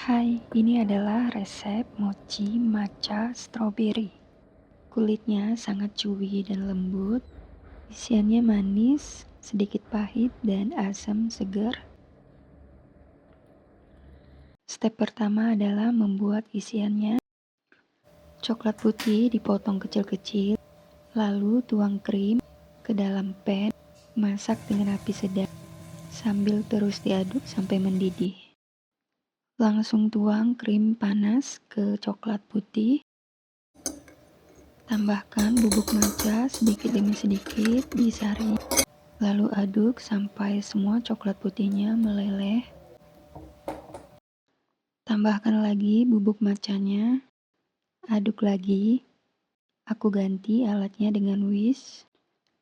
Hai, ini adalah resep mochi matcha strawberry. Kulitnya sangat chewy dan lembut, isiannya manis, sedikit pahit, dan asam segar. Step pertama adalah membuat isiannya. Coklat putih dipotong kecil-kecil, lalu tuang krim ke dalam pan, masak dengan api sedang, sambil terus diaduk sampai mendidih. Langsung tuang krim panas ke coklat putih. Tambahkan bubuk matcha sedikit demi sedikit disaring, lalu aduk sampai semua coklat putihnya meleleh. Tambahkan lagi bubuk matchanya, aduk lagi. Aku ganti alatnya dengan whisk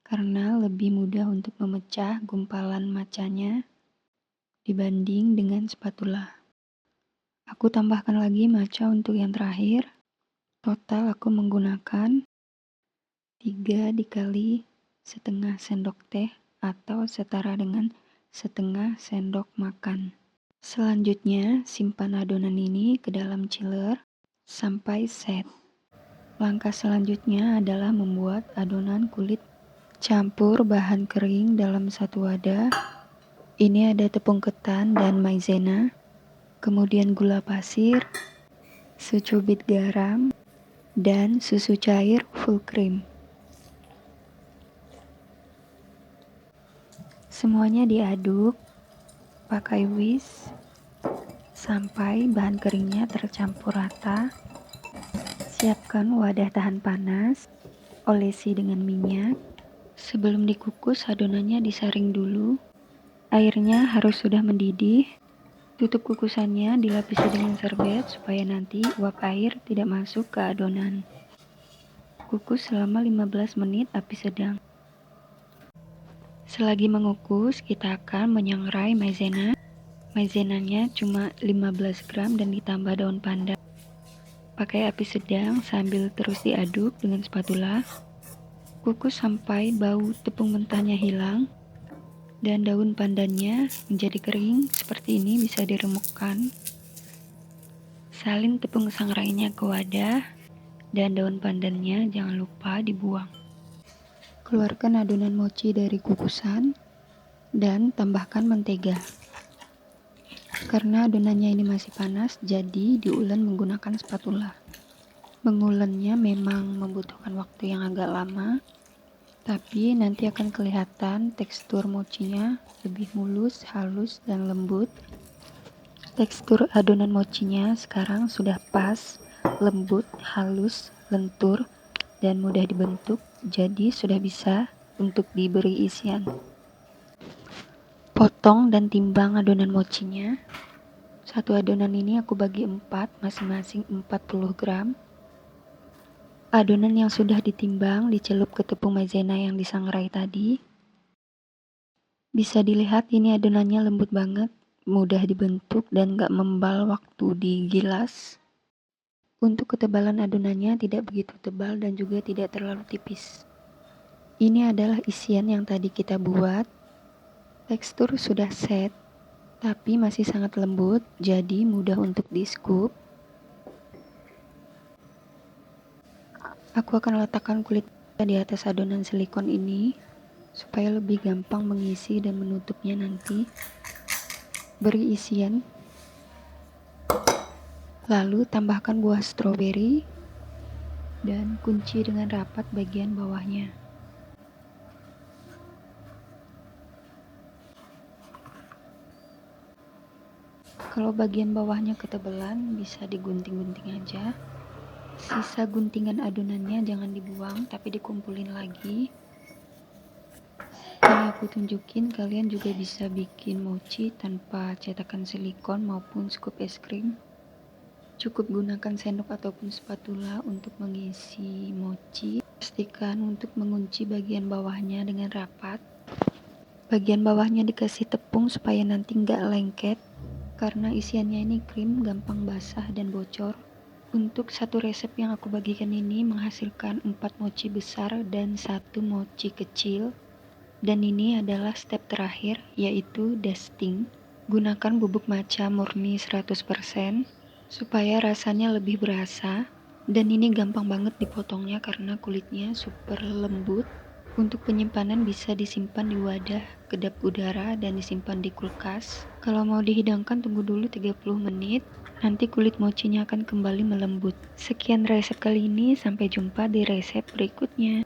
karena lebih mudah untuk memecah gumpalan matchanya dibanding dengan spatula. Aku tambahkan lagi matcha untuk yang terakhir. Total aku menggunakan 3 dikali setengah sendok teh atau setara dengan setengah sendok makan. Selanjutnya, simpan adonan ini ke dalam chiller sampai set. Langkah selanjutnya adalah membuat adonan kulit. Campur bahan kering dalam satu wadah. Ini ada tepung ketan dan maizena, kemudian gula pasir, secubit garam, dan susu cair full cream. Semuanya diaduk pakai whisk sampai bahan keringnya tercampur rata. Siapkan wadah tahan panas, olesi dengan minyak. Sebelum dikukus, adonannya disaring dulu. Airnya harus sudah mendidih. Tutup kukusannya, dilapisi dengan serbet supaya nanti uap air tidak masuk ke adonan. Kukus selama 15 menit api sedang. Selagi mengukus, kita akan menyangrai maizena. Maizenanya cuma 15 gram dan ditambah daun pandan. Pakai api sedang sambil terus diaduk dengan spatula. Kukus sampai bau tepung mentahnya hilang dan daun pandannya menjadi kering. Seperti ini bisa diremukkan. Salin tepung sangrainya ke wadah dan daun pandannya jangan lupa dibuang. Keluarkan adonan mochi dari kukusan dan tambahkan mentega. Karena adonannya ini masih panas, jadi diulen menggunakan spatula. Mengulennya memang membutuhkan waktu yang agak lama, tapi nanti akan kelihatan tekstur mochinya lebih mulus, halus, dan lembut. Tekstur adonan mochinya sekarang sudah pas, lembut, halus, lentur, dan mudah dibentuk, jadi sudah bisa untuk diberi isian. Potong dan timbang adonan mochinya. Satu adonan ini aku bagi 4, masing-masing 40 gram. Adonan yang sudah ditimbang dicelup ke tepung maizena yang disangrai tadi. Bisa dilihat ini adonannya lembut banget, mudah dibentuk dan gak membal waktu digilas. Untuk ketebalan adonannya tidak begitu tebal dan juga tidak terlalu tipis. Ini adalah isian yang tadi kita buat. Tekstur sudah set, tapi masih sangat lembut, jadi mudah untuk di-scoop. Aku akan letakkan kulit di atas adonan silikon ini supaya lebih gampang mengisi dan menutupnya nanti. Beri isian, lalu tambahkan buah stroberi dan kunci dengan rapat bagian bawahnya. Kalau bagian bawahnya ketebalan, bisa digunting-gunting aja. Sisa guntingan adonannya jangan dibuang, tapi dikumpulin lagi. Ini aku tunjukin, kalian juga bisa bikin mochi tanpa cetakan silikon maupun scoop es krim. Cukup gunakan sendok ataupun spatula untuk mengisi mochi. Pastikan untuk mengunci bagian bawahnya dengan rapat. Bagian bawahnya dikasih tepung supaya nanti nggak lengket, karena isiannya ini krim gampang basah dan bocor. Untuk satu resep yang aku bagikan ini menghasilkan 4 mochi besar dan 1 mochi kecil. Dan ini adalah step terakhir, yaitu dusting. Gunakan bubuk matcha murni 100% supaya rasanya lebih berasa. Dan ini gampang banget dipotongnya karena kulitnya super lembut. Untuk penyimpanan bisa disimpan di wadah kedap udara dan disimpan di kulkas. Kalau mau dihidangkan tunggu dulu 30 menit. Nanti kulit mochinya akan kembali melembut. Sekian resep kali ini, sampai jumpa di resep berikutnya.